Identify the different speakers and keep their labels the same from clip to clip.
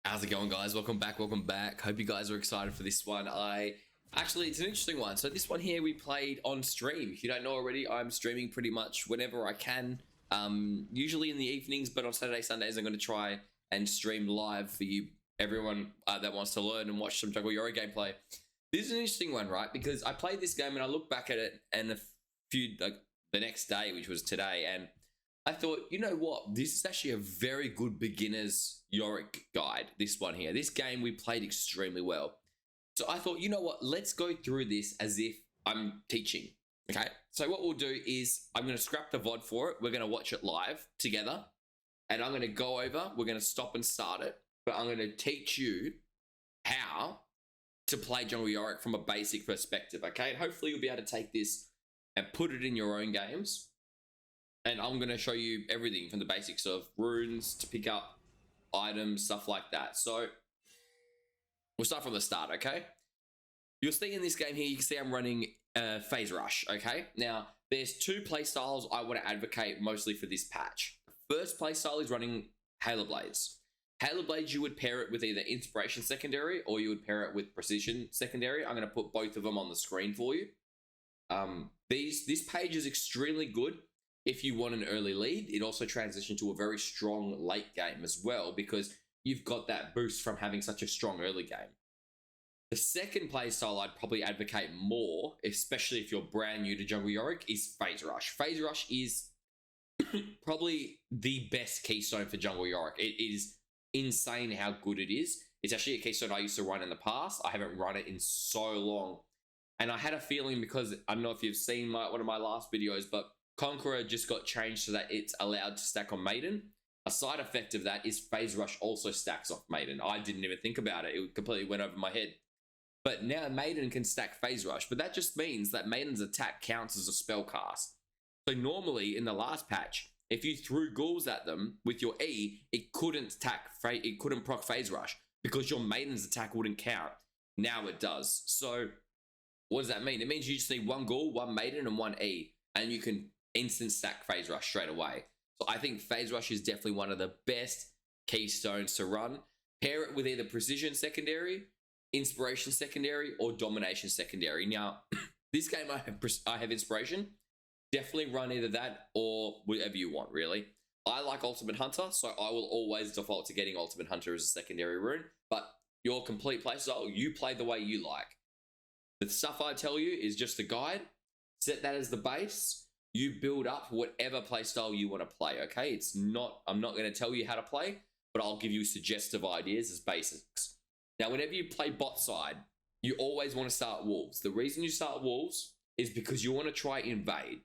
Speaker 1: How's it going, guys? Welcome back. Hope you guys are excited for this one. Actually, it's an interesting one. So this one here we played on stream. If you don't know already, I'm streaming pretty much whenever I can. Usually in the evenings, but on Saturday, Sundays, I'm going to try and stream live for you, everyone that wants to learn and watch some Jungle Yorick gameplay. This is an interesting one, right? Because I played this game and I look back at it and the next day, which was today, and I thought, you know what? This is actually a very good beginner's Yorick guide, this one here. This game we played extremely well. So I thought, you know what? Let's go through this as if I'm teaching, okay? So what we'll do is I'm going to scrap the VOD for it. We're going to watch it live together. And I'm going to go over. We're going to stop and start it. But I'm going to teach you how to play Jungle Yorick from a basic perspective, okay? And hopefully you'll be able to take this and put it in your own games. And I'm going to show you everything from the basics of runes to pick up items, stuff like that. So we'll start from the start, okay? You'll see in this game here, you can see I'm running Phase Rush, okay? Now, there's two playstyles I want to advocate mostly for this patch. The first playstyle is running Halo Blades. Halo Blades, you would pair it with either Inspiration Secondary or you would pair it with Precision Secondary. I'm going to put both of them on the screen for you. This page is extremely good if you want an early lead. It also transitions to a very strong late game as well because you've got that boost from having such a strong early game. The second playstyle I'd probably advocate more, especially if you're brand new to Jungle Yorick, is Phase Rush. Phase Rush is probably the best keystone for Jungle Yorick. It is insane how good it is. It's actually a keystone I used to run in the past. I haven't run it in so long. And I had a feeling because, I don't know if you've seen one of my last videos, but Conqueror just got changed so that it's allowed to stack on Maiden. A side effect of that is Phase Rush also stacks off Maiden. I didn't even think about it. It completely went over my head. But now Maiden can stack Phase Rush, but that just means that Maiden's attack counts as a spell cast. So normally in the last patch, if you threw ghouls at them with your E, it couldn't proc Phase Rush because your Maiden's attack wouldn't count. Now it does. So what does that mean? It means you just need one ghoul, one Maiden, and one E, and you can instant stack Phase Rush straight away. So I think Phase Rush is definitely one of the best keystones to run. Pair it with either Precision Secondary, Inspiration Secondary, or Domination Secondary. Now, this game I have Inspiration. Definitely run either that or whatever you want, really. I like Ultimate Hunter, so I will always default to getting Ultimate Hunter as a secondary rune. But your complete playstyle, you play the way you like. The stuff I tell you is just a guide. Set that as the base. You build up whatever playstyle you want to play, okay? I'm not going to tell you how to play, but I'll give you suggestive ideas as basics. Now, whenever you play bot side, you always want to start wolves. The reason you start wolves is because you want to try invade.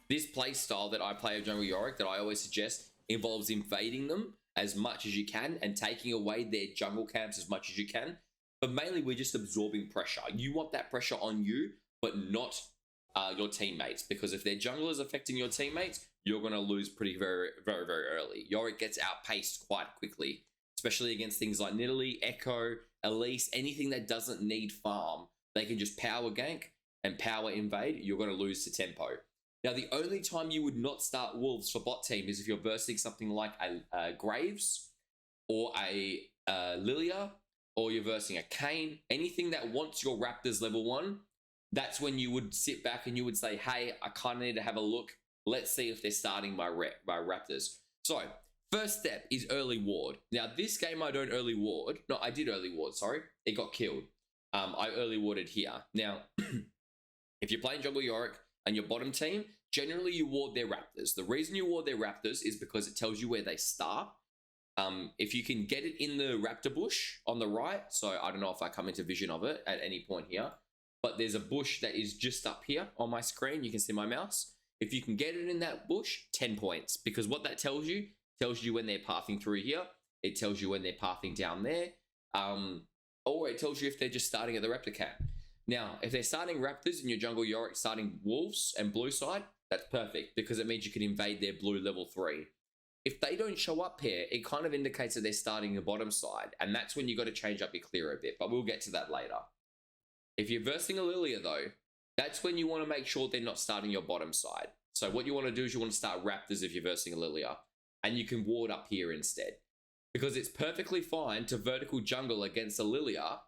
Speaker 1: This playstyle that I play of Jungle Yorick that I always suggest involves invading them as much as you can and taking away their jungle camps as much as you can. But mainly, we're just absorbing pressure. You want that pressure on you, but not your teammates, because if their jungle is affecting your teammates, you're going to lose very early. Yorick gets outpaced quite quickly, especially against things like Nidalee, Echo, Elise, anything that doesn't need farm. They can just power gank and power invade. You're going to lose to tempo. Now, the only time you would not start wolves for bot team is if you're versing something like a Graves or a Lilia, or you're versing a Kane, anything that wants your Raptors level 1. That's when you would sit back and you would say, hey, I kind of need to have a look. Let's see if they're starting my Raptors. So, first step is early ward. Now, this game I don't early ward. No, I did early ward, sorry. It got killed. I early warded here. Now, if you're playing Jungle Yorick and your bottom team, generally you ward their Raptors. The reason you ward their Raptors is because it tells you where they start. If you can get it in the Raptor bush on the right, so I don't know if I come into vision of it at any point here, but there's a bush that is just up here on my screen. You can see my mouse. If you can get it in that bush, 10 points. Because what that tells you when they're pathing through here. It tells you when they're pathing down there. Or it tells you if they're just starting at the Raptor camp. Now, if they're starting Raptors in your Jungle Yorick starting Wolves and blue side, that's perfect. Because it means you can invade their blue level 3. If they don't show up here, it kind of indicates that they're starting the bottom side. And that's when you got to change up your clear a bit. But we'll get to that later. If you're versing a Lilia though, that's when you want to make sure they're not starting your bottom side. So what you want to do is you want to start Raptors if you're versing a Lilia. And you can ward up here instead. because it's perfectly fine to vertical jungle against a Lilia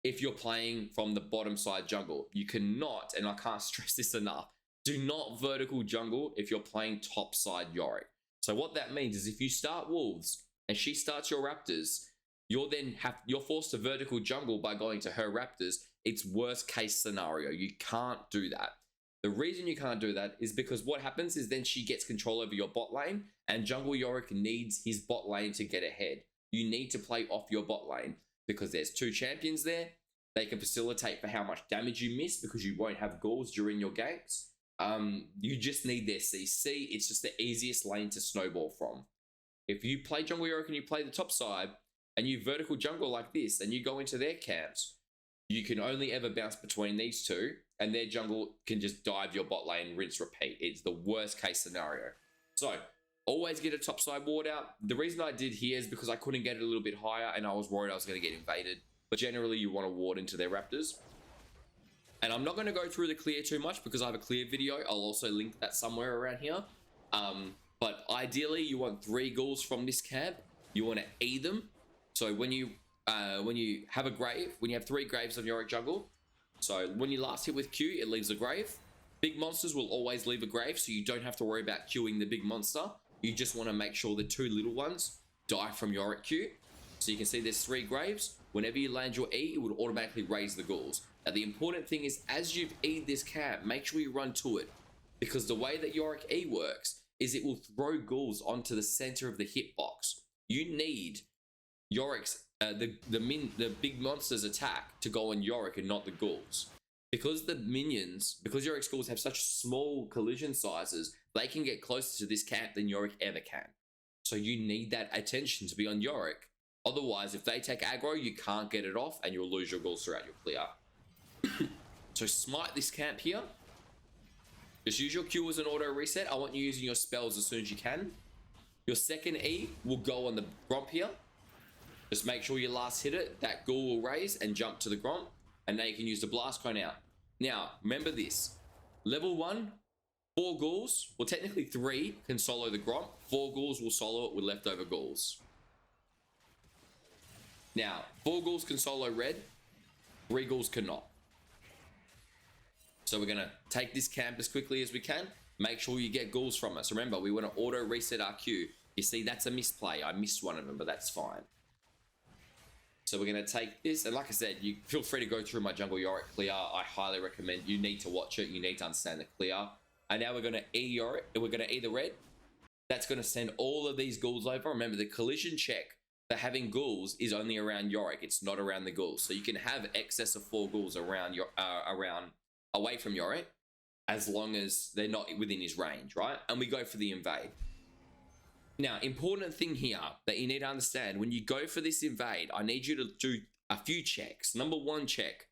Speaker 1: if you're playing from the bottom side jungle. You cannot, and I can't stress this enough, do not vertical jungle if you're playing top side Yorick. So what that means is if you start wolves and she starts your raptors, you're forced to vertical jungle by going to her raptors. It's worst case scenario. You can't do that. The reason you can't do that is because what happens is then she gets control over your bot lane, and jungle Yorick needs his bot lane to get ahead. You need to play off your bot lane because there's 2 champions there. They can facilitate for how much damage you miss because you won't have ghouls during your ganks. You just need their CC. It's just the easiest lane to snowball from. If you play jungle Yorick and you play the top side and you vertical jungle like this and you go into their camps, you can only ever bounce between these 2 and their jungle can just dive your bot lane, rinse, repeat. It's the worst case scenario. So always get a top side ward out. The reason I did here is because I couldn't get it a little bit higher and I was worried I was going to get invaded. But generally you want to ward into their raptors. And I'm not going to go through the clear too much because I have a clear video. I'll also link that somewhere around here. But ideally you want 3 ghouls from this camp. You want to E them. So when you have a grave, when you have 3 graves on Yorick jungle, so when you last hit with Q, it leaves a grave. Big monsters will always leave a grave, so you don't have to worry about queuing the big monster. You just want to make sure the 2 little ones die from Yorick Q. So you can see there's 3 graves. Whenever you land your E, it would automatically raise the ghouls. Now the important thing is, as you've E'd this camp, make sure you run to it, because the way that Yorick E works is it will throw ghouls onto the center of the hitbox. You need Yorick's the big monster's attack to go on Yorick and not the ghouls. Because Yorick's ghouls have such small collision sizes, they can get closer to this camp than Yorick ever can. So you need that attention to be on Yorick. Otherwise, if they take aggro, you can't get it off and you'll lose your ghouls throughout your clear. So smite this camp here. Just use your Q as an auto reset. I want you using your spells as soon as you can. Your second E will go on the Gromp here. Just make sure you last hit it. That ghoul will raise and jump to the Gromp. And now you can use the blast cone out. Now, remember this. Level 1, 4 ghouls, well technically 3 can solo the Gromp. 4 ghouls will solo it with leftover ghouls. Now, 4 ghouls can solo red, 3 ghouls cannot. So we're going to take this camp as quickly as we can. Make sure you get ghouls from us. Remember, we want to auto reset our Q. You see, that's a misplay. I missed one of them, but that's fine. So we're going to take this, and like I said, you feel free to go through my jungle Yorick clear. I highly recommend. You need to watch it. You need to understand the clear. And now we're going to E Yorick, and we're going to E the red. That's going to send all of these ghouls over. Remember, the collision check for having ghouls is only around Yorick. It's not around the ghouls. So you can have excess of 4 ghouls around away from Yorick, as long as they're not within his range, right? And we go for the invade. Now, important thing here that you need to understand, when you go for this invade, I need you to do a few checks. Number 1 check,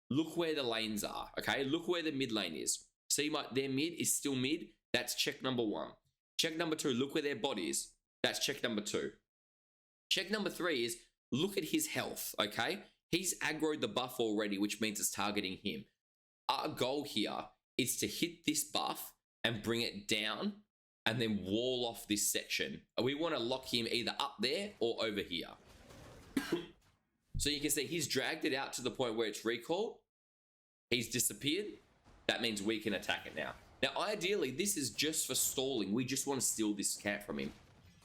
Speaker 1: look where the lanes are, okay? Look where the mid lane is. See, their mid is still mid. That's check number 1. Check number 2, look where their bot is. That's check number 2. Check number 3 is look at his health, okay? He's aggroed the buff already, which means it's targeting him. Our goal here is to hit this buff and bring it down and then wall off this section. We want to lock him either up there or over here. So you can see he's dragged it out to the point where it's recalled. He's disappeared. That means we can attack it now. Now, ideally, this is just for stalling. We just want to steal this camp from him.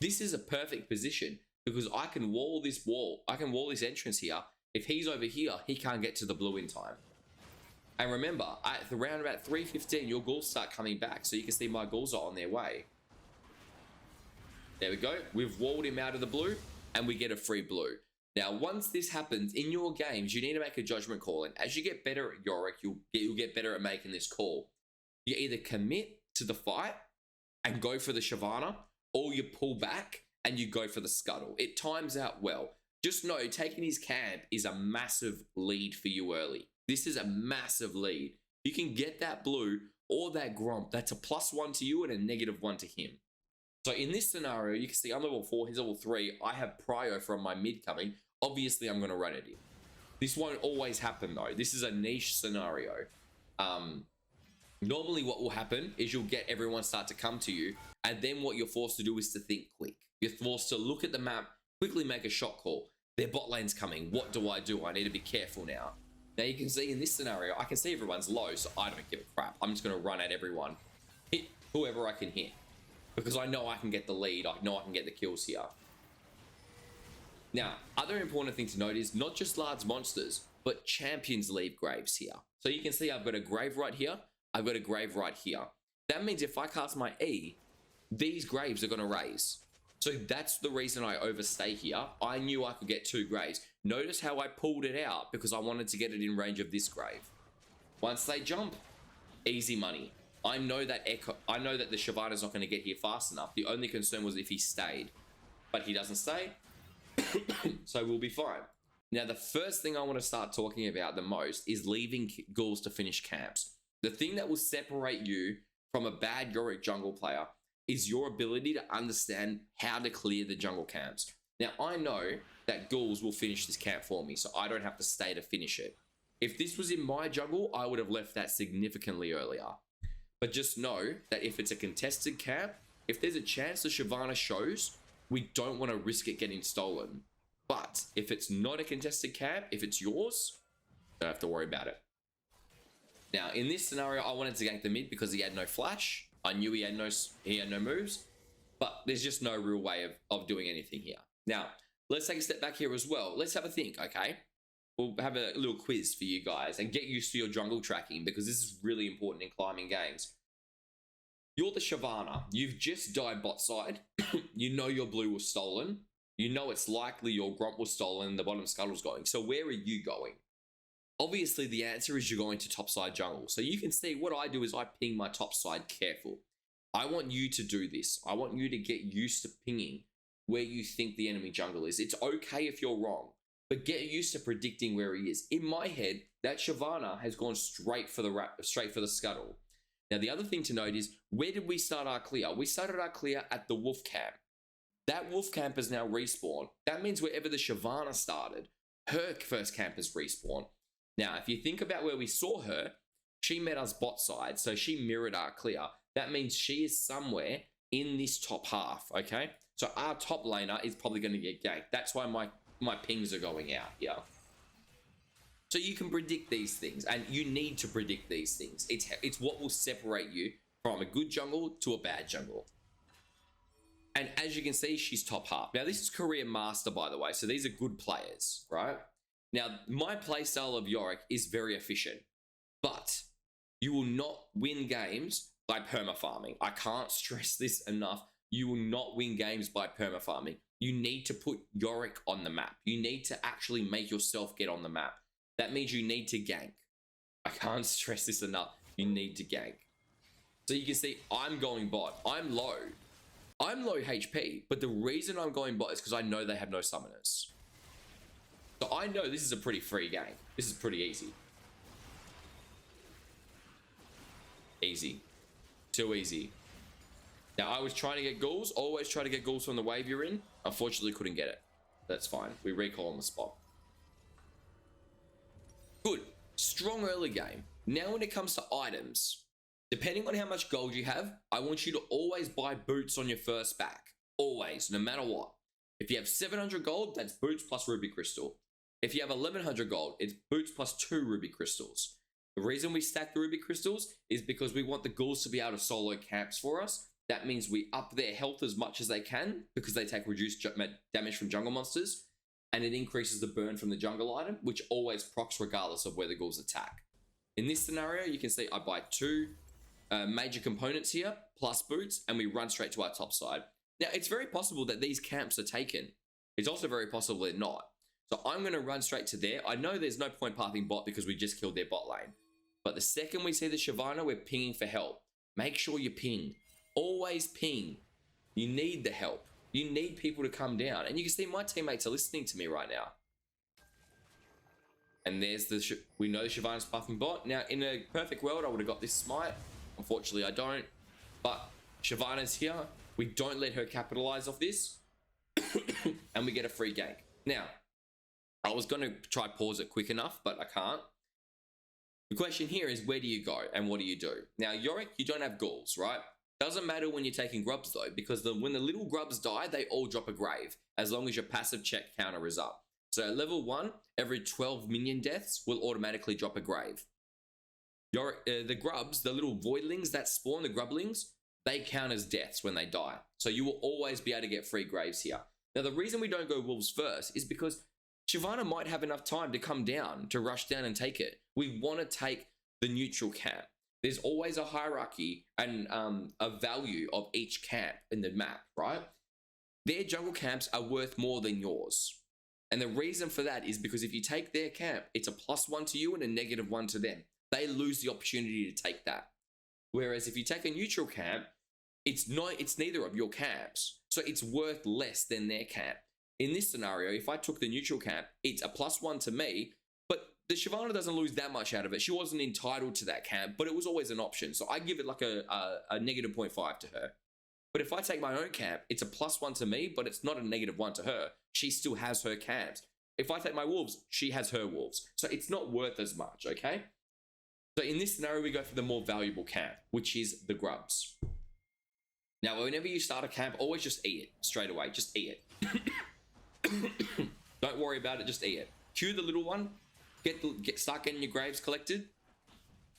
Speaker 1: This is a perfect position because I can wall this wall. I can wall this entrance here. If he's over here, he can't get to the blue in time. And remember, at around about 3:15, your ghouls start coming back. So you can see my ghouls are on their way. There we go. We've walled him out of the blue and we get a free blue. Now, once this happens in your games, you need to make a judgment call. And as you get better at Yorick, you'll get better at making this call. You either commit to the fight and go for the Shyvana, or you pull back and you go for the scuttle. It times out well. Just know taking his camp is a massive lead for you early. This is a massive lead. You can get that blue or that Gromp. That's a +1 to you and a -1 to him. So in this scenario, you can see I'm level 4, he's level 3. I have prio from my mid coming. Obviously, I'm going to run it in. This won't always happen though. This is a niche scenario. Normally what will happen is you'll get everyone start to come to you, and then what you're forced to do is to think quick. You're forced to look at the map, quickly make a shot call. Their bot lane's coming. What do? I need to be careful now. Now you can see in this scenario, I can see everyone's low, so I don't give a crap. I'm just going to run at everyone. Hit whoever I can hit. Because I know I can get the lead. I know I can get the kills here. Now, other important thing to note is not just large monsters, but champions leave graves here. So you can see I've got a grave right here. I've got a grave right here. That means if I cast my E, these graves are going to raise. So that's the reason I overstay here. I knew I could get 2 graves. Notice how I pulled it out because I wanted to get it in range of this grave. Once they jump, easy money. I know that the Shyvana's not going to get here fast enough. The only concern was if he stayed. But he doesn't stay. So we'll be fine. Now, the first thing I want to start talking about the most is leaving ghouls to finish camps. The thing that will separate you from a bad Yorick jungle player is your ability to understand how to clear the jungle camps. Now, I know that ghouls will finish this camp for me, so I don't have to stay to finish it. If this was in my jungle, I would have left that significantly earlier. But just know that if it's a contested camp, if there's a chance the Shyvana shows, we don't want to risk it getting stolen. But if it's not a contested camp, if it's yours, don't have to worry about it. Now, in this scenario, I wanted to gank the mid because he had no flash. I knew he had no moves, but there's just no real way of doing anything here. Now, let's take a step back here as well. Let's have a think, okay? We'll have a little quiz for you guys and get used to your jungle tracking because this is really important in climbing games. You're the Shyvana. You've just died bot side. You know your blue was stolen. You know it's likely your Grump was stolen and the bottom scuttle's going. So where are you going? Obviously, the answer is you're going to topside jungle. So you can see what I do is I ping my topside careful. I want you to do this. I want you to get used to pinging where you think the enemy jungle is. It's okay if you're wrong, but get used to predicting where he is. In my head, that Shyvana has gone straight for the scuttle. Now, the other thing to note is, where did we start our clear? We started our clear at the wolf camp. That wolf camp has now respawned. That means wherever the Shyvana started, her first camp has respawned. Now, if you think about where we saw her, she met us bot side, so she mirrored our clear. That means she is somewhere in this top half, okay? So our top laner is probably going to get ganked. That's why my pings are going out here. So you can predict these things, and you need to predict these things. It's what will separate you from a good jungle to a bad jungle. And as you can see, she's top half. Now, this is Career Master, by the way, so these are good players, right? Now, my playstyle of Yorick is very efficient, but you will not win games by perma-farming. I can't stress this enough. You will not win games by perma-farming. You need to put Yorick on the map. You need to actually make yourself get on the map. That means you need to gank. I can't stress this enough. You need to gank. So you can see I'm going bot. I'm low. I'm low HP, but the reason I'm going bot is because I know they have no summoners. So I know this is a pretty free game. This is pretty easy. Easy. Too easy. Now, I was trying to get ghouls. Always try to get ghouls from the wave you're in. Unfortunately, couldn't get it. That's fine. We recall on the spot. Good. Strong early game. Now, when it comes to items, depending on how much gold you have, I want you to always buy boots on your first back. Always, no matter what. If you have 700 gold, that's boots plus ruby crystal. If you have 1100 gold, it's boots plus 2 ruby crystals. The reason we stack the ruby crystals is because we want the ghouls to be able to solo camps for us. That means we up their health as much as they can because they take reduced damage from jungle monsters, and it increases the burn from the jungle item, which always procs regardless of where the ghouls attack. In this scenario, you can see I buy 2 major components here, plus boots, and we run straight to our top side. Now, it's very possible that these camps are taken. It's also very possible they're not. So I'm going to run straight to there. I know there's no point pathing bot because we just killed their bot lane. But the second we see the Shyvana, we're pinging for help. Make sure you ping. Always ping. You need the help. You need people to come down. And you can see my teammates are listening to me right now. And there's we know the Shyvana's buffing bot. Now, in a perfect world, I would have got this smite. Unfortunately, I don't. But Shyvana's here. We don't let her capitalize off this. And we get a free gank. Now, I was going to try pause it quick enough, but I can't. The question here is, where do you go and what do you do? Now, Yorick, you don't have ghouls, right? Doesn't matter when you're taking grubs though, because when the little grubs die, they all drop a grave, as long as your passive check counter is up. So at level 1, every 12 minion deaths will automatically drop a grave. The grubs, the little voidlings that spawn, the grublings, they count as deaths when they die. So you will always be able to get free graves here. Now, the reason we don't go wolves first is because Shyvana might have enough time to come down, to rush down and take it. We want to take the neutral camp. There's always a hierarchy and a value of each camp in the map, right? Their jungle camps are worth more than yours. And the reason for that is because if you take their camp, it's a +1 to you and a -1 to them. They lose the opportunity to take that. Whereas if you take a neutral camp, it's neither of your camps. So it's worth less than their camp. In this scenario, if I took the neutral camp, it's a +1 to me, but the Shyvana doesn't lose that much out of it. She wasn't entitled to that camp, but it was always an option. So I give it like a -0.5 to her. But if I take my own camp, it's a +1 to me, but it's not a -1 to her. She still has her camps. If I take my wolves, she has her wolves. So it's not worth as much, okay? So in this scenario, we go for the more valuable camp, which is the grubs. Now, whenever you start a camp, always just eat it straight away. Just eat it. Don't worry about it, just eat it. Cue the little one, start getting your graves collected.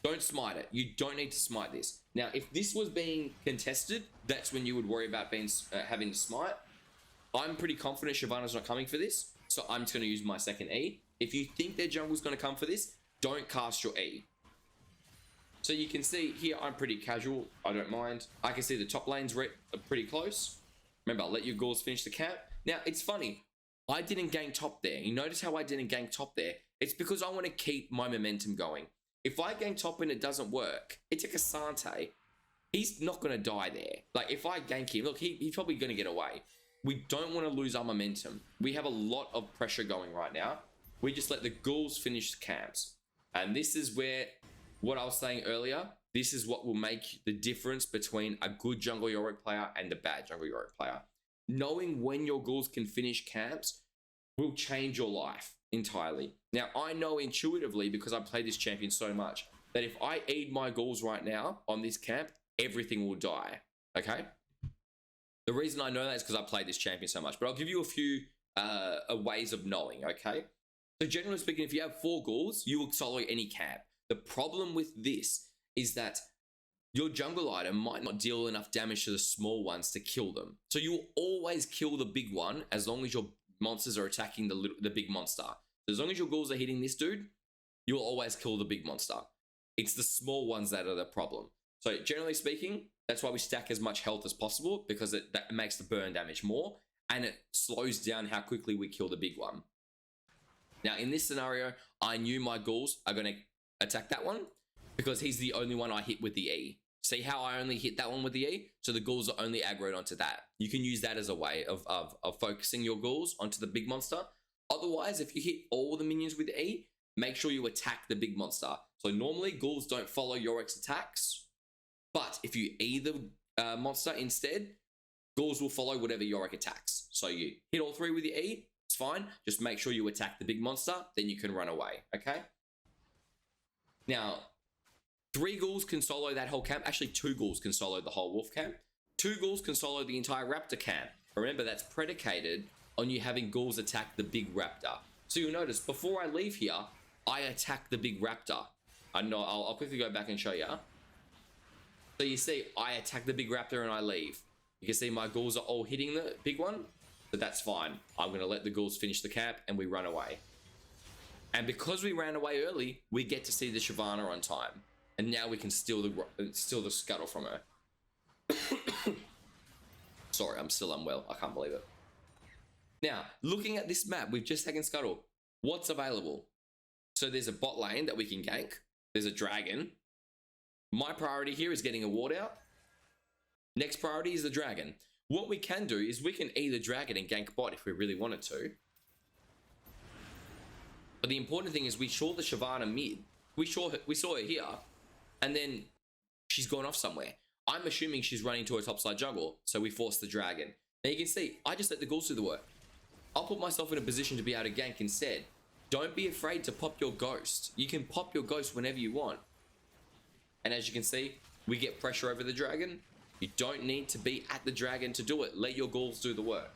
Speaker 1: Don't smite it. You don't need to smite this. Now, if this was being contested, that's when you would worry about having to smite. I'm pretty confident Shyvana's not coming for this, so I'm just going to use my second E. If you think their jungle's going to come for this, don't cast your E. So you can see here, I'm pretty casual. I don't mind. I can see the top lanes are pretty close. Remember, let your ghouls finish the camp. Now, it's funny. I didn't gank top there. You notice how I didn't gank top there? It's because I want to keep my momentum going. If I gank top and it doesn't work, it's a Cassante. He's not going to die there. Like, if I gank him, look, he's probably going to get away. We don't want to lose our momentum. We have a lot of pressure going right now. We just let the ghouls finish the camps. And this is where, what I was saying earlier, this is what will make the difference between a good jungle Yorick player and a bad jungle Yorick player. Knowing when your ghouls can finish camps will change your life entirely. Now, I know intuitively, because I played this champion so much, that if I aid my ghouls right now on this camp, everything will die, okay? The reason I know that is because I played this champion so much, but I'll give you a few ways of knowing, okay? So generally speaking, if you have 4 ghouls, you will solo any camp. The problem with this is that your jungle item might not deal enough damage to the small ones to kill them. So you will always kill the big one as long as your monsters are attacking the big monster. As long as your ghouls are hitting this dude, you'll always kill the big monster. It's the small ones that are the problem. So generally speaking, that's why we stack as much health as possible, because that makes the burn damage more, and it slows down how quickly we kill the big one. Now, in this scenario, I knew my ghouls are going to attack that one because he's the only one I hit with the E. See how I only hit that one with the E? So the ghouls are only aggroed onto that. You can use that as a way of focusing your ghouls onto the big monster. Otherwise, if you hit all the minions with E, make sure you attack the big monster. So normally, ghouls don't follow Yorick's attacks. But if you E the monster instead, ghouls will follow whatever Yorick attacks. So you hit all 3 with the E, it's fine. Just make sure you attack the big monster, then you can run away, okay? Now, 3 ghouls can solo that whole camp. Actually, 2 ghouls can solo the whole wolf camp. 2 ghouls can solo the entire raptor camp. Remember, that's predicated on you having ghouls attack the big raptor. So you'll notice, before I leave here, I attack the big raptor. I know, I'll quickly go back and show you. So you see, I attack the big raptor and I leave. You can see my ghouls are all hitting the big one, but that's fine. I'm going to let the ghouls finish the camp and we run away. And because we ran away early, we get to see the Shyvana on time. And now we can steal the scuttle from her. Sorry, I'm still unwell. I can't believe it. Now, looking at this map, we've just taken scuttle. What's available? So there's a bot lane that we can gank. There's a dragon. My priority here is getting a ward out. Next priority is the dragon. What we can do is we can E the dragon and gank bot if we really wanted to. But the important thing is we saw the Shyvana mid. We saw her here. And then she's gone off somewhere. I'm assuming she's running to a topside jungle, so we force the dragon. Now you can see, I just let the ghouls do the work. I'll put myself in a position to be able to gank instead. Don't be afraid to pop your ghost. You can pop your ghost whenever you want. And as you can see, we get pressure over the dragon. You don't need to be at the dragon to do it. Let your ghouls do the work.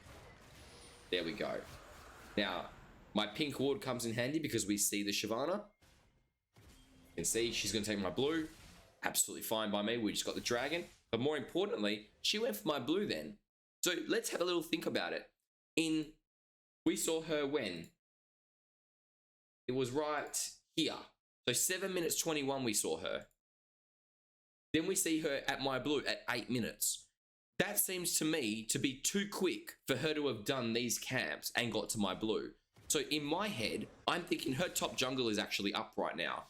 Speaker 1: There we go. Now, my pink ward comes in handy because we see the Shyvana. You can see she's going to take my blue. Absolutely fine by me. We just got the dragon. But more importantly, she went for my blue then. So let's have a little think about it. We saw her when? It was right here. So 7 minutes 21 we saw her. Then we see her at my blue at 8 minutes. That seems to me to be too quick for her to have done these camps and got to my blue. So in my head, I'm thinking her top jungle is actually up right now.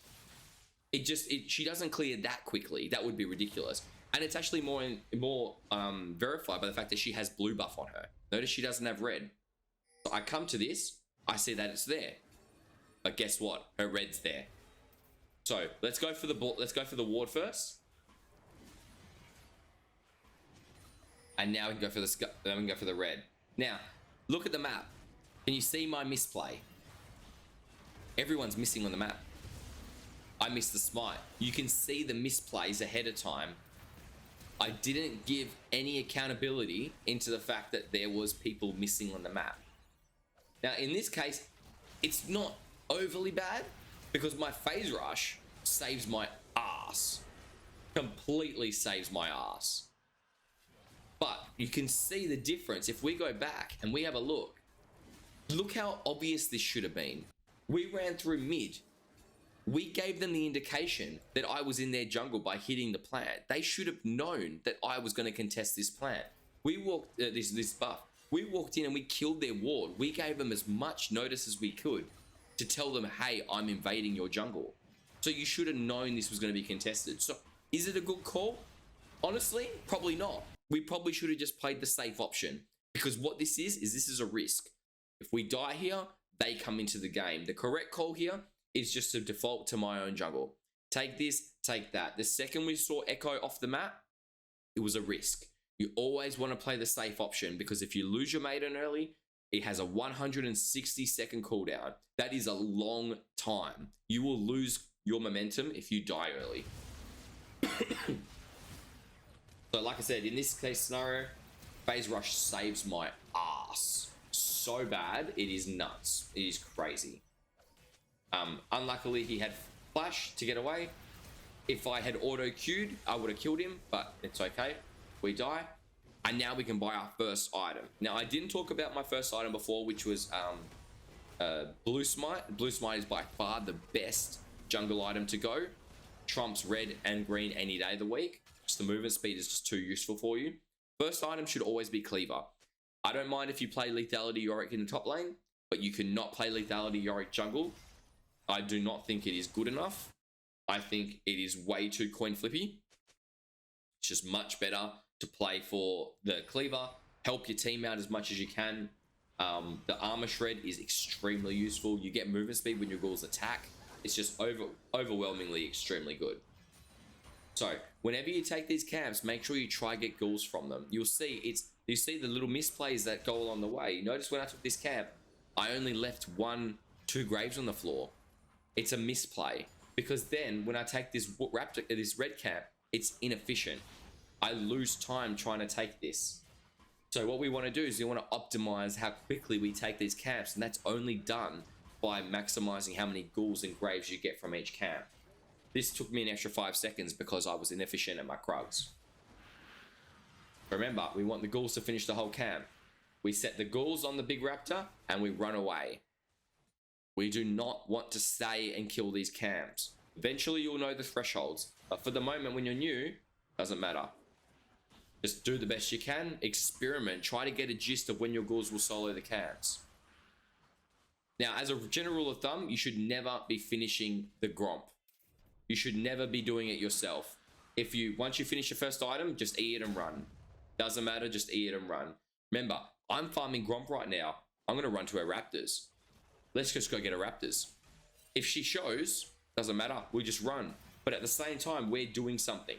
Speaker 1: She doesn't clear that quickly. That would be ridiculous. And it's actually more verified by the fact that she has blue buff on her. Notice she doesn't have red. So I come to this, I see that it's there. But guess what? Her red's there. So let's go for the ward first. And now we can go for the red. Now, look at the map. Can you see my misplay? Everyone's missing on the map. I missed the smite. You can see the misplays ahead of time. I didn't give any accountability into the fact that there was people missing on the map. Now, in this case, it's not overly bad because my phase rush saves my ass. Completely saves my ass. But you can see the difference. If we go back and we have a look, look how obvious this should have been. We ran through mid. We gave them the indication that I was in their jungle by hitting the plant. They should have known that I was going to contest this plant. We walked this buff. We walked in and we killed their ward. We gave them as much notice as we could to tell them, hey, I'm invading your jungle. So you should have known this was going to be contested. So is it a good call? Honestly, probably not. We probably should have just played the safe option, because what this is a risk. If we die here, they come into the game. The correct call here is just to default to my own jungle. Take this, take that. The second we saw Echo off the map, it was a risk. You always want to play the safe option, because if you lose your maiden early, it has a 160-second cooldown. That is a long time. You will lose your momentum if you die early. So like I said, in this case scenario, phase rush saves my ass. So bad, it is nuts. It is crazy. Unluckily, he had flash to get away. If I had auto queued, I would have killed him, but it's okay. We die. And now we can buy our first item. Now, I didn't talk about my first item before, which was Blue Smite. Blue Smite is by far the best jungle item to go. Trumps red and green any day of the week. Just the movement speed is just too useful for you. First item should always be Cleaver. I don't mind if you play Lethality Yorick in the top lane, but you cannot play Lethality Yorick jungle. I do not think it is good enough. I think it is way too coin flippy. It's just much better to play for the Cleaver. Help your team out as much as you can. The armor shred is extremely useful. You get movement speed when your ghouls attack. It's just overwhelmingly extremely good. So whenever you take these camps, make sure you try get ghouls from them. You see the little misplays that go along the way. Notice when I took this camp, I only left 2 graves on the floor. It's a misplay, because then when I take this red camp, it's inefficient. I lose time trying to take this. So what we want to do is we want to optimize how quickly we take these camps, and that's only done by maximizing how many ghouls and graves you get from each camp. This took me an extra 5 seconds because I was inefficient at my krugs. Remember, we want the ghouls to finish the whole camp. We set the ghouls on the big raptor and we run away. We do not want to stay and kill these camps. Eventually you'll know the thresholds, but for the moment when you're new, doesn't matter. Just do the best you can, experiment, try to get a gist of when your ghouls will solo the camps. Now, as a general rule of thumb, you should never be finishing the Gromp. You should never be doing it yourself. Once you finish your first item, just E it and run. Doesn't matter, just E it and run. Remember, I'm farming Gromp right now. I'm going to run to her raptors. Let's just go get her raptors. If she shows, doesn't matter, we just run. But at the same time, we're doing something.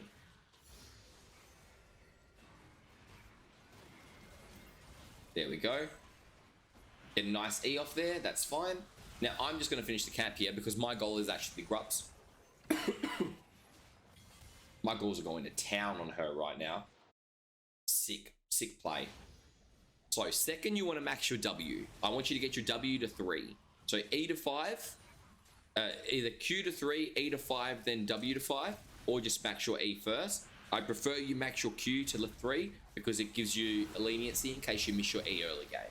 Speaker 1: There we go. Get a nice E off there, that's fine. Now, I'm just going to finish the camp here because my goal is actually Grubs. My ghouls are going to town on her right now. sick play. So second, you want to max your W. I want you to get your W to 3. So E to 5, either Q to 3, E to 5, then W to 5, or just max your E first. I prefer you max your Q to 3 because it gives you a leniency in case you miss your E early game.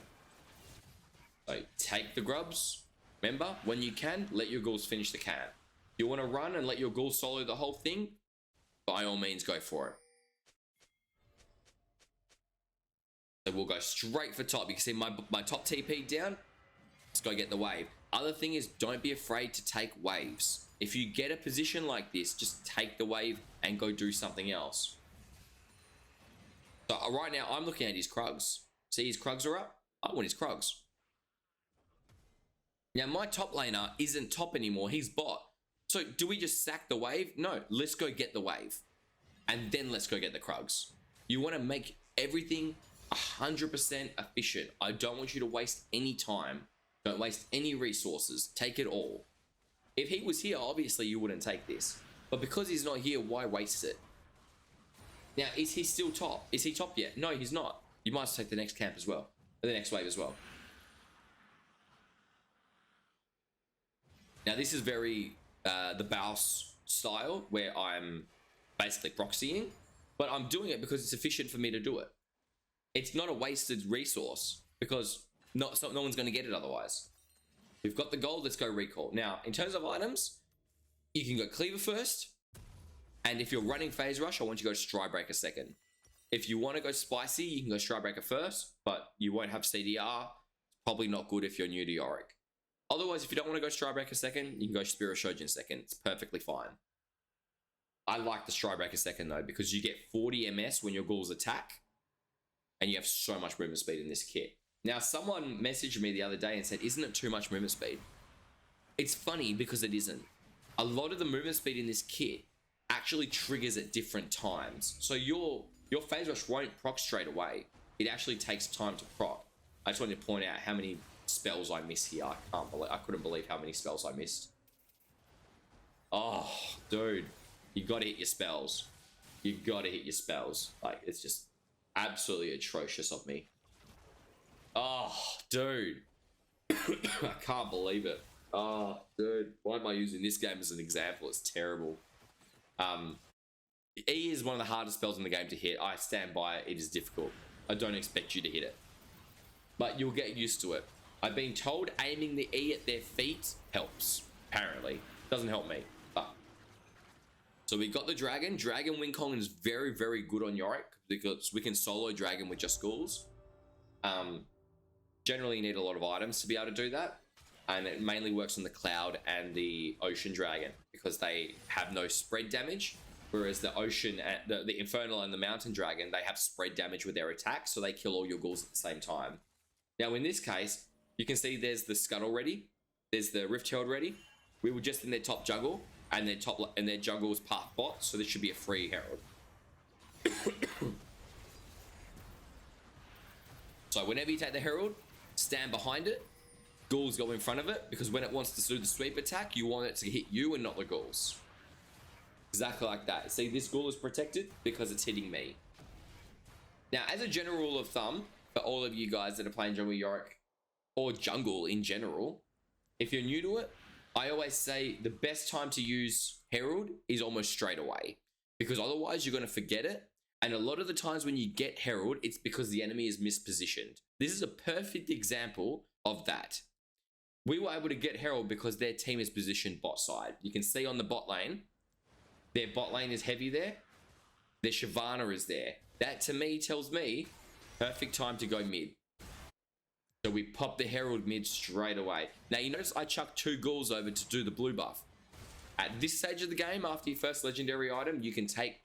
Speaker 1: So take the grubs. Remember, when you can, let your ghouls finish the camp. You want to run and let your ghouls solo the whole thing? By all means, go for it. So we'll go straight for top. You can see my top TP down. Let's go get the wave. Other thing is, don't be afraid to take waves. If you get a position like this, just take the wave and go do something else. So right now, I'm looking at his krugs. See his krugs are up? I want his krugs. Now, my top laner isn't top anymore. He's bot. So do we just sack the wave? No, let's go get the wave. And then let's go get the krugs. You want to make everything 100% efficient. I don't want you to waste any time. Don't waste any resources. Take it all. If he was here, obviously you wouldn't take this. But because he's not here, why waste it? Now, is he still top? Is he top yet? No, he's not. You might take the next camp as well. Or the next wave as well. Now, this is very the Baus style, where I'm basically proxying. But I'm doing it because it's efficient for me to do it. It's not a wasted resource because no one's going to get it otherwise. We've got the gold, let's go recall. Now, in terms of items, you can go Cleaver first. And if you're running Phase Rush, I want you to go Strybreaker second. If you want to go Spicy, you can go Strybreaker first, but you won't have CDR. Probably not good if you're new to Yorick. Otherwise, if you don't want to go Strybreaker second, you can go Spirit Shojin second. It's perfectly fine. I like the Strybreaker second though, because you get 40 MS when your ghouls attack. And you have so much movement speed in this kit. Now, someone messaged me the other day and said, isn't it too much movement speed? It's funny because it isn't. A lot of the movement speed in this kit actually triggers at different times. So your phase rush won't proc straight away. It actually takes time to proc. I just wanted to point out how many spells I miss here. I couldn't believe how many spells I missed. Oh, dude. You gotta hit your spells. You gotta hit your spells. Like, it's just absolutely atrocious of me. Oh, dude. I can't believe it. Oh, dude. Why am I using this game as an example? It's terrible. E is one of the hardest spells in the game to hit. I stand by it. It is difficult. I don't expect you to hit it. But you'll get used to it. I've been told aiming the E at their feet helps. Apparently. Doesn't help me. But. So we got the dragon. Dragon Wing Kong is very, very good on Yorick because we can solo dragon with just ghouls. Generally you need a lot of items to be able to do that. And it mainly works on the cloud and the ocean dragon because they have no spread damage. Whereas the ocean, the infernal and the mountain dragon, they have spread damage with their attacks. So they kill all your ghouls at the same time. Now in this case, you can see there's the scuttle ready. There's the rift herald ready. We were just in their top juggle. And their jungle is part bot, so this should be a free herald. So whenever you take the herald, stand behind it. Ghouls go in front of it, because when it wants to do the sweep attack, you want it to hit you and not the ghouls. Exactly like that. See, this ghoul is protected because it's hitting me. Now, as a general rule of thumb, for all of you guys that are playing jungle Yorick, or jungle in general, if you're new to it, I always say the best time to use herald is almost straight away, because otherwise you're going to forget it. And a lot of the times when you get herald, it's because the enemy is mispositioned. This is a perfect example of that. We were able to get herald because their team is positioned bot side. You can see on the bot lane, their bot lane is heavy there. Their Shyvana is there. That to me tells me perfect time to go mid. So we pop the herald mid straight away. Now you notice I chucked 2 ghouls over to do the blue buff. At this stage of the game, after your first legendary item, you can take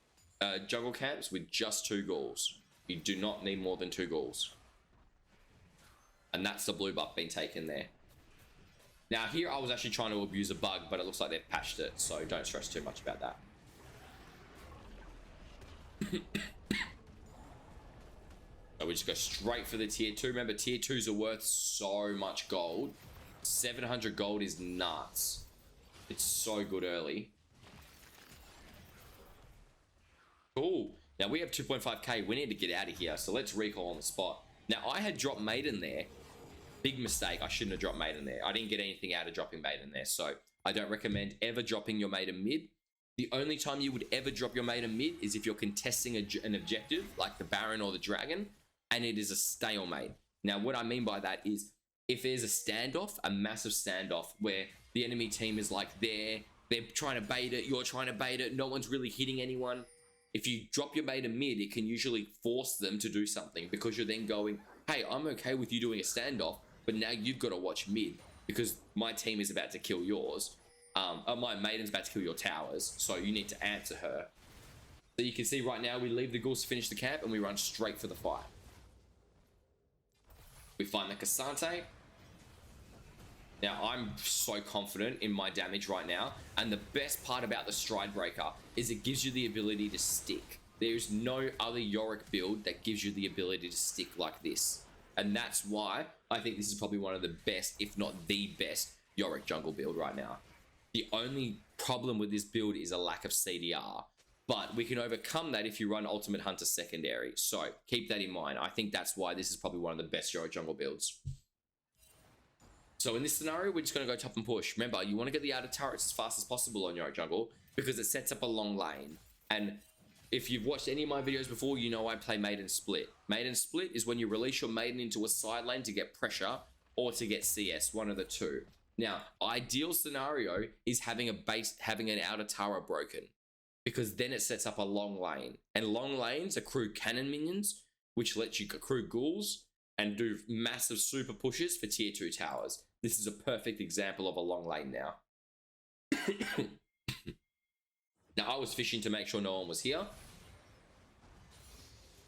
Speaker 1: jungle camps with just 2 ghouls. You do not need more than 2 ghouls. And that's the blue buff being taken there. Now here I was actually trying to abuse a bug, but it looks like they've patched it, so don't stress too much about that. So we just go straight for the tier 2. Remember, tier 2s are worth so much gold. 700 gold is nuts. It's so good early. Cool. Now we have 2.5k. We need to get out of here. So let's recall on the spot. Now I had dropped maiden there. Big mistake. I shouldn't have dropped maiden there. I didn't get anything out of dropping maiden there. So I don't recommend ever dropping your maiden mid. The only time you would ever drop your maiden mid is if you're contesting an objective like the Baron or the Dragon, and it is a stalemate. Now what I mean by that is if there's a standoff, a massive standoff where the enemy team is like they're trying to bait it, you're trying to bait it, no one's really hitting anyone. If you drop your maiden mid, it can usually force them to do something because you're then going, hey, I'm okay with you doing a standoff, but now you've got to watch mid because my team is about to kill yours. My maiden's about to kill your towers, so you need to answer her. So you can see right now we leave the ghouls to finish the camp and we run straight for the fight. We find the Cassante. Now I'm so confident in my damage right now, and the best part about the Stride Breaker is it gives you the ability to stick. There's no other Yorick build that gives you the ability to stick like this, and that's why I think this is probably one of the best, if not the best, Yorick jungle build right now. The only problem with this build is a lack of CDR, but we can overcome that if you run Ultimate Hunter secondary, so keep that in mind. I think that's why this is probably one of the best Yorick jungle builds. So in this scenario, we're just going to go top and push. Remember, you want to get the outer turrets as fast as possible on Yorick jungle because it sets up a long lane. And if you've watched any of my videos before, you know I play maiden split. Maiden split is when you release your maiden into a side lane to get pressure or to get CS, one of the two. Now, ideal scenario is having an outer tower broken, because then it sets up a long lane. And long lanes accrue cannon minions, which lets you accrue ghouls and do massive super pushes for tier 2 towers. This is a perfect example of a long lane now. Now, I was fishing to make sure no one was here.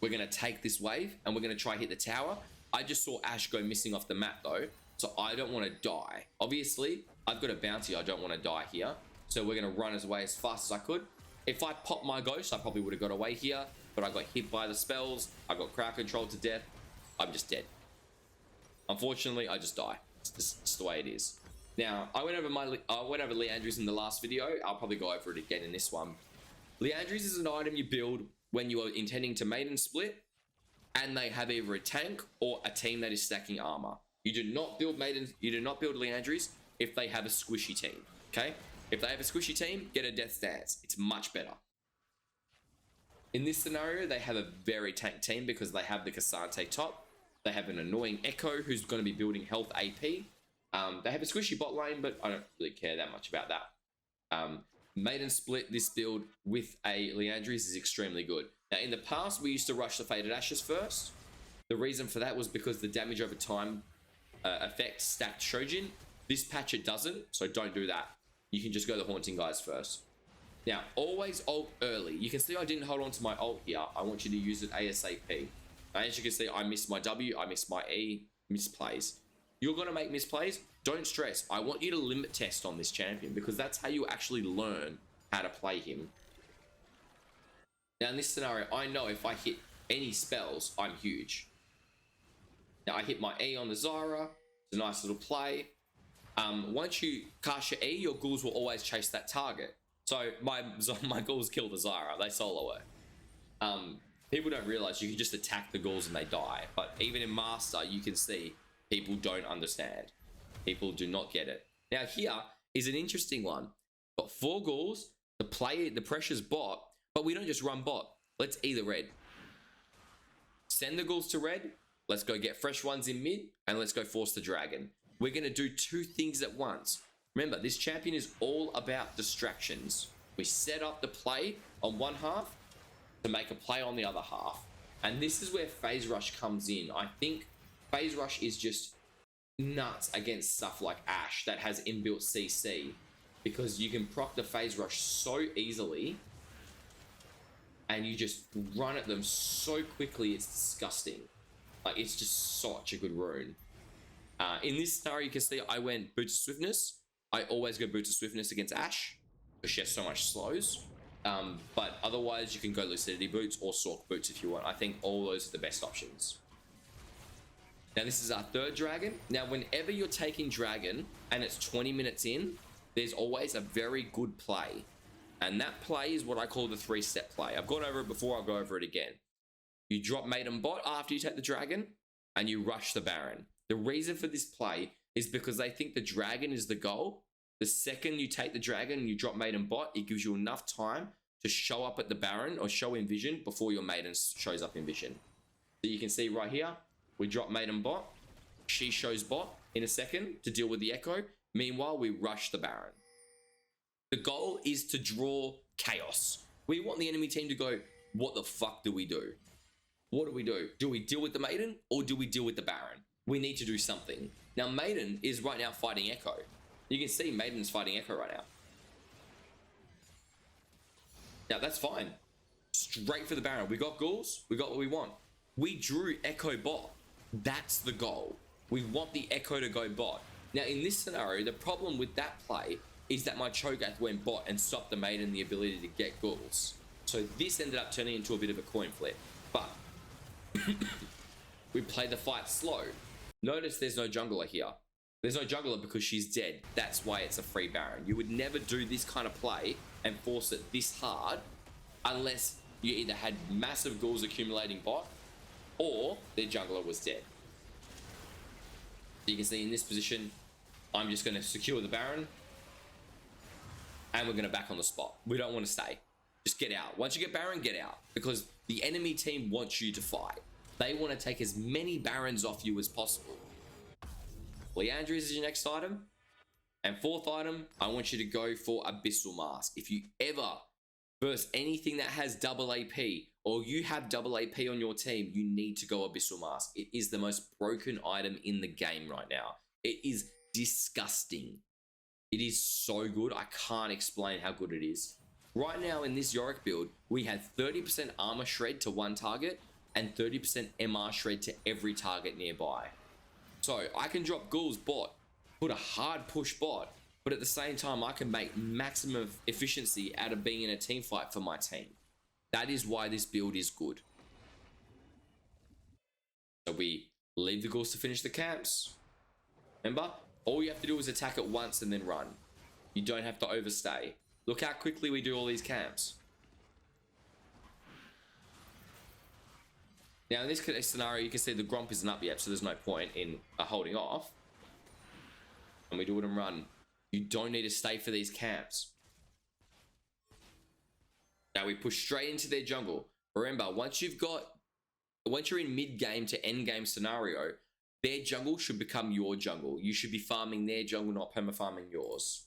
Speaker 1: We're going to take this wave and we're going to try hit the tower. I just saw Ash go missing off the map though, so I don't want to die. Obviously, I've got a bounty. I don't want to die here. So we're going to run away as fast as I could. If I popped my ghost, I probably would have got away here, but I got hit by the spells. I got crowd controlled to death. I'm just dead. Unfortunately, I just die. It's just the way it is. Now, I went over Liandry's in the last video. I'll probably go over it again in this one. Liandry's is an item you build when you are intending to maiden split, and they have either a tank or a team that is stacking armor. You do not build maidens. You do not build Liandry's if they have a squishy team. Okay? If they have a squishy team, get a death stance. It's much better. In this scenario, they have a very tank team because they have the Cassante top. They have an annoying Echo who's going to be building health AP. They have a squishy bot lane, but I don't really care that much about that. Maiden split this build with a Liandry's is extremely good. Now, in the past, we used to rush the Faded Ashes first. The reason for that was because the damage over time effect stacked Shojin. This patch it doesn't, so don't do that. You can just go the Haunting guys first. Now, always ult early. You can see I didn't hold on to my ult here. I want you to use it ASAP. Now, as you can see, I missed my W, I missed my E, misplays. You're going to make misplays. Don't stress. I want you to limit test on this champion because that's how you actually learn how to play him. Now, in this scenario, I know if I hit any spells, I'm huge. Now, I hit my E on the Zyra. It's a nice little play. Once you cast your E, your ghouls will always chase that target. So my ghouls kill the Zyra. They solo her. People don't realize you can just attack the ghouls and they die. But even in Master, you can see people don't understand. People do not get it. Now here is an interesting one. Got 4 ghouls. The pressure's bot, but we don't just run bot. Let's E the red. Send the ghouls to red. Let's go get fresh ones in mid, and let's go force the dragon. We're going to do 2 things at once. Remember, this champion is all about distractions. We set up the play on one half to make a play on the other half. And this is where Phase Rush comes in. I think Phase Rush is just nuts against stuff like Ashe that has inbuilt CC, because you can proc the Phase Rush so easily and you just run at them so quickly, it's disgusting. Like, it's just such a good rune. In this scenario, you can see I went Boots of Swiftness. I always go Boots of Swiftness against Ashe because she has so much slows. But otherwise, you can go Lucidity Boots or Sork Boots if you want. I think all those are the best options. Now, this is our 3rd dragon. Now, whenever you're taking dragon and it's 20 minutes in, there's always a very good play. And that play is what I call the 3-step play. I've gone over it before, I'll go over it again. You drop maiden bot after you take the dragon, and you rush the baron. The reason for this play is because they think the dragon is the goal. The second you take the dragon and you drop maiden bot, it gives you enough time to show up at the baron or show in vision before your maiden shows up in vision. So you can see right here, we drop maiden bot. She shows bot in a second to deal with the echo. Meanwhile, we rush the baron. The goal is to draw chaos. We want the enemy team to go, what the fuck do we do? What do we do? Do we deal with the maiden or do we deal with the baron? We need to do something. Now, maiden is right now fighting echo. You can see maiden's fighting echo right now. Now, that's fine. Straight for the baron. We got ghouls. We got what we want. We drew echo bot. That's the goal. We want the echo to go bot. Now, in this scenario, the problem with that play is that my Cho'Gath went bot and stopped the maiden the ability to get ghouls. So this ended up turning into a bit of a coin flip. But we played the fight slow. Notice there's no jungler here. There's no jungler because she's dead. That's why it's a free baron. You would never do this kind of play and force it this hard unless you either had massive ghouls accumulating bot or their jungler was dead. You can see in this position, I'm just going to secure the baron and we're going to back on the spot. We don't want to stay. Just get out. Once you get baron, get out, because the enemy team wants you to fight. They want to take as many barons off you as possible. Liandry is your next item. And fourth item, I want you to go for Abyssal Mask. If you ever burst anything that has double AP, or you have double AP on your team, you need to go Abyssal Mask. It is the most broken item in the game right now. It is disgusting. It is so good. I can't explain how good it is. Right now in this Yorick build, we have 30% armor shred to one target and 30% MR shred to every target nearby. So I can drop ghouls bot, put a hard push bot, but at the same time I can make maximum efficiency out of being in a team fight for my team. That is why this build is good. So we leave the ghouls to finish the camps. Remember, all you have to do is attack it once and then run. You don't have to overstay. Look how quickly we do all these camps. Now in this scenario, you can see the Grump isn't up yet, so there's no point in holding off. And we do it and run. You don't need to stay for these camps. Now we push straight into their jungle. Remember, once you're in mid-game to end-game scenario, their jungle should become your jungle. You should be farming their jungle, not perma-farming yours.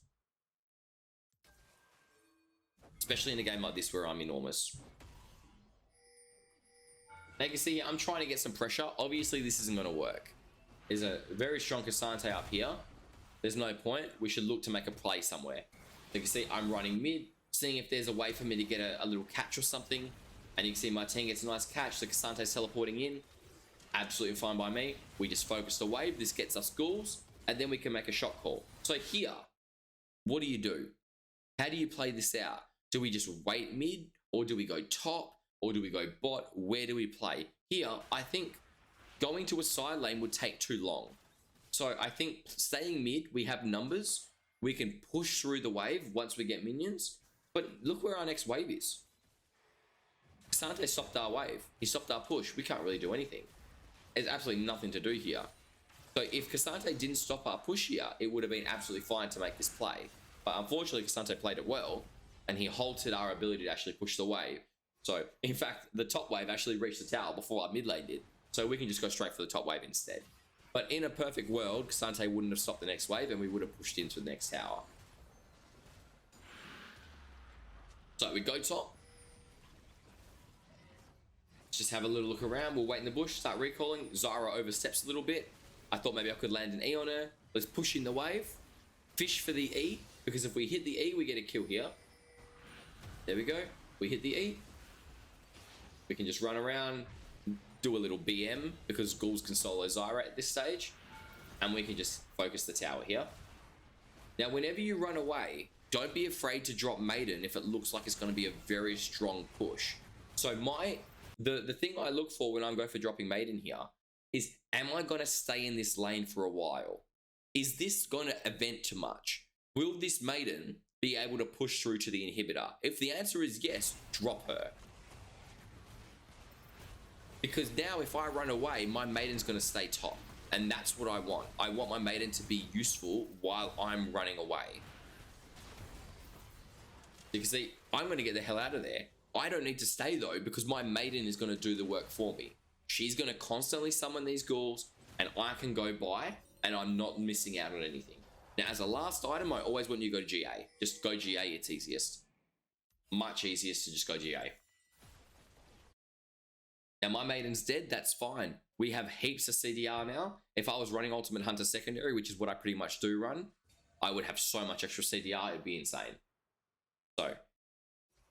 Speaker 1: Especially in a game like this where I'm enormous. Now you can see I'm trying to get some pressure. Obviously this isn't going to work. There's a very strong K'Sante up here. There's no point. We should look to make a play somewhere. You can see I'm running mid, seeing if there's a way for me to get a little catch or something. And you can see my team gets a nice catch. So K'Sante's teleporting in. Absolutely fine by me. We just focus the wave. This gets us ghouls. And then we can make a shot call. So here, what do? How do you play this out? Do we just wait mid? Or do we go top? Or do we go bot? Where do we play? Here, I think going to a side lane would take too long. So I think staying mid, we have numbers. We can push through the wave once we get minions. But look where our next wave is. K'Sante stopped our wave. He stopped our push. We can't really do anything. There's absolutely nothing to do here. So if K'Sante didn't stop our push here, it would have been absolutely fine to make this play. But unfortunately, K'Sante played it well. And he halted our ability to actually push the wave. So, in fact, the top wave actually reached the tower before our mid lane did. So we can just go straight for the top wave instead. But in a perfect world, K'Sante wouldn't have stopped the next wave and we would have pushed into the next tower. So we go top. Let's just have a little look around. We'll wait in the bush, start recalling. Zyra oversteps a little bit. I thought maybe I could land an E on her. Let's push in the wave. Fish for the E, because if we hit the E, we get a kill here. There we go. We hit the E. We can just run around, do a little BM, because ghouls can solo Zyra at this stage. And we can just focus the tower here. Now, whenever you run away, don't be afraid to drop maiden if it looks like it's going to be a very strong push. So the thing I look for when I'm going for dropping maiden here is, am I going to stay in this lane for a while? Is this going to event too much? Will this maiden be able to push through to the inhibitor? If the answer is yes, drop her. Because now if I run away, my maiden's going to stay top. And that's what I want. I want my maiden to be useful while I'm running away. You can see, I'm going to get the hell out of there. I don't need to stay though, because my maiden is going to do the work for me. She's going to constantly summon these ghouls, and I can go by, and I'm not missing out on anything. Now, as a last item, I always want you to go GA. Just go GA, it's easiest. Much easiest to just go GA. Now, my maiden's dead, that's fine. We have heaps of CDR now. If I was running Ultimate Hunter Secondary, which is what I pretty much do run, I would have so much extra CDR, it'd be insane. So,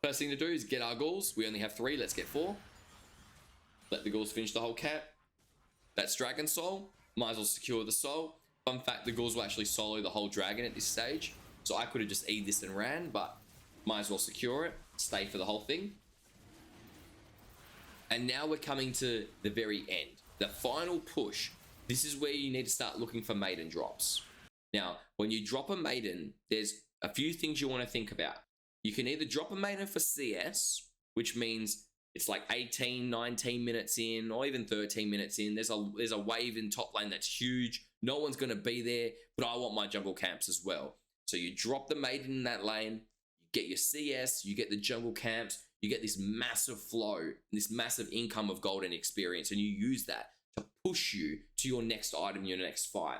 Speaker 1: first thing to do is get our ghouls. We only have 3, let's get 4. Let the ghouls finish the whole camp. That's Dragon Soul. Might as well secure the soul. Fun fact, the ghouls will actually solo the whole dragon at this stage. So I could have just E'd this and ran, but might as well secure it. Stay for the whole thing. And now we're coming to the very end. The final push. This is where you need to start looking for maiden drops. Now, when you drop a maiden, there's a few things you want to think about. You can either drop a maiden for CS, which means it's like 18, 19 minutes in, or even 13 minutes in. There's a wave in top lane that's huge. No one's going to be there, but I want my jungle camps as well. So you drop the maiden in that lane, you get your CS, you get the jungle camps, you get this massive flow, this massive income of golden experience, and you use that to push you to your next item, your next fight.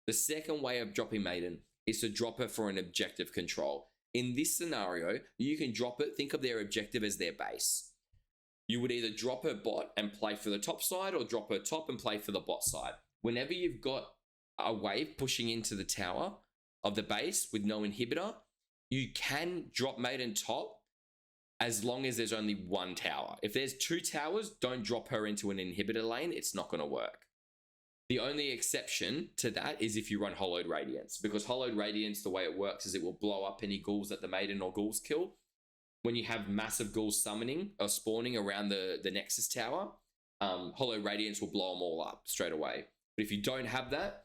Speaker 1: The second way of dropping maiden is to drop her for an objective control. In this scenario, you can drop it, think of their objective as their base. You would either drop her bot and play for the top side, or drop her top and play for the bot side. Whenever you've got a wave pushing into the tower of the base with no inhibitor, you can drop maiden top as long as there's only one tower. If there's 2 towers, don't drop her into an inhibitor lane. It's not going to work. The only exception to that is if you run Hollowed Radiance, because Hollowed Radiance, the way it works is it will blow up any ghouls that the maiden or ghouls kill. When you have massive ghouls summoning or spawning around the Nexus tower, Hollowed Radiance will blow them all up straight away. But if you don't have that,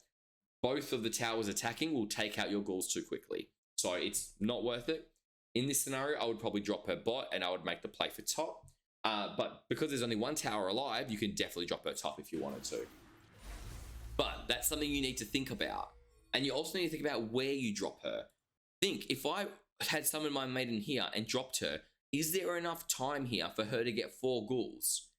Speaker 1: both of the towers attacking will take out your ghouls too quickly. So it's not worth it. In this scenario, I would probably drop her bot and I would make the play for top. But because there's only one tower alive, you can definitely drop her top if you wanted to. But that's something you need to think about. And you also need to think about where you drop her. Think, if I had summoned my maiden here and dropped her, is there enough time here for her to get 4 ghouls?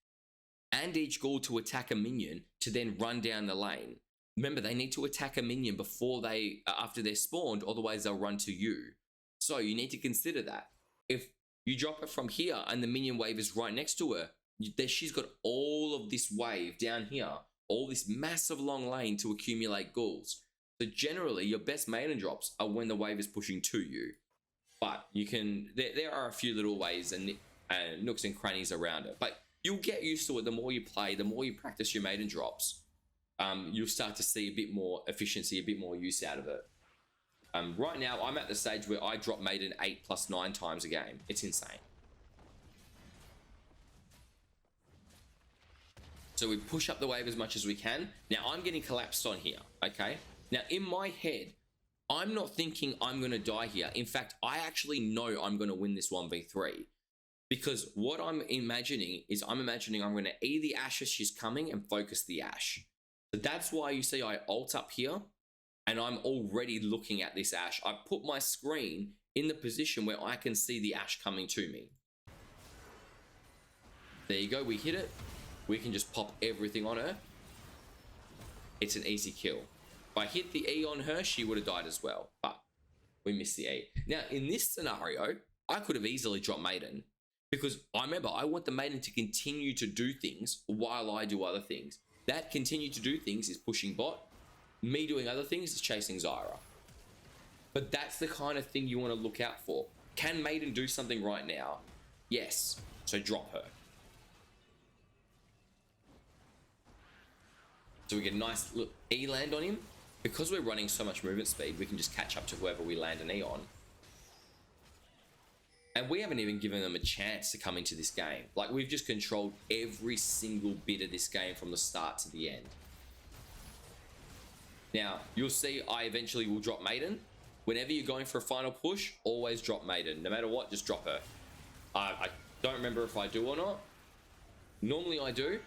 Speaker 1: And each ghoul to attack a minion to then run down the lane. Remember, they need to attack a minion before after they're spawned, otherwise they'll run to you. So you need to consider that. If you drop her from here and the minion wave is right next to her, she's got all of this wave down here, all this massive long lane to accumulate ghouls. So generally, your best maiden drops are when the wave is pushing to you. But you can, there are a few little ways and nooks and crannies around it. But you'll get used to it. The more you play, the more you practice your maiden drops, you'll start to see a bit more efficiency, a bit more use out of it. Right now, I'm at the stage where I drop maiden 8 + 9 times a game. It's insane. So we push up the wave as much as we can. Now, I'm getting collapsed on here, okay? Now, in my head, I'm not thinking I'm going to die here. In fact, I actually know I'm going to win this 1v3. Because what I'm imagining is I'm going to E the Ashe as she's coming and focus the Ashe. So that's why you see I ult up here. And I'm already looking at this Ashe. I put my screen in the position where I can see the Ashe coming to me. There you go, we hit it. We can just pop everything on her. It's an easy kill. If I hit the E on her, she would have died as well. But we missed the E. Now, in this scenario, I could have easily dropped maiden. Because I remember, I want the maiden to continue to do things while I do other things. That continue to do things is pushing bot. Me doing other things is chasing Zyra. But that's the kind of thing you want to look out for. Can maiden do something right now? Yes. So drop her. So we get a nice look E land on him. Because we're running so much movement speed, we can just catch up to whoever we land an E on. And we haven't even given them a chance to come into this game. Like, we've just controlled every single bit of this game from the start to the end. Now, you'll see I eventually will drop maiden. whenever you're going for a final push, always drop maiden. No matter what, just drop her. I don't remember if I do or not. Normally I do,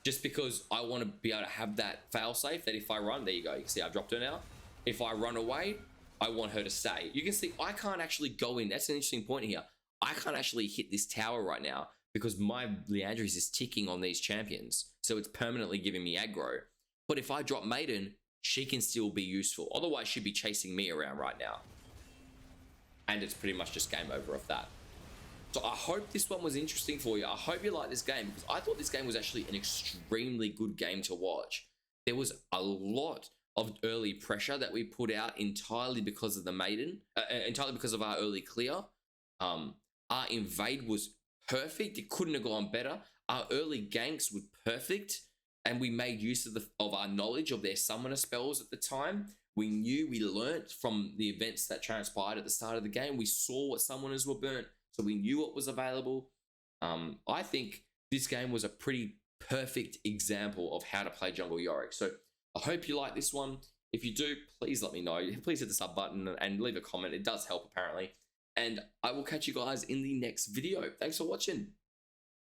Speaker 1: just because I want to be able to have that fail safe that if I run, there you go. You can see I dropped her now. If I run away, I want her to stay. You can see I can't actually go in. That's an interesting point here. I can't actually hit this tower right now because my Liandry is ticking on these champions. So it's permanently giving me aggro. But if I drop maiden, she can still be useful. Otherwise, she'd be chasing me around right now. And it's pretty much just game over of that. So I hope this one was interesting for you. I hope you like this game because I thought this game was actually an extremely good game to watch. There was a lot of early pressure that we put out entirely because of the maiden, entirely because of our early clear. Our invade was perfect. It couldn't have gone better. Our early ganks were perfect, and we made use of our knowledge of their summoner spells at the time. We learnt from the events that transpired at the start of the game. We saw what summoners were burnt, so we knew what was available. I think this game was a pretty perfect example of how to play jungle Yorick. So I hope you like this one. If you do, please let me know. Please hit the sub button and leave a comment. It does help apparently. And I will catch you guys in the next video. Thanks for watching.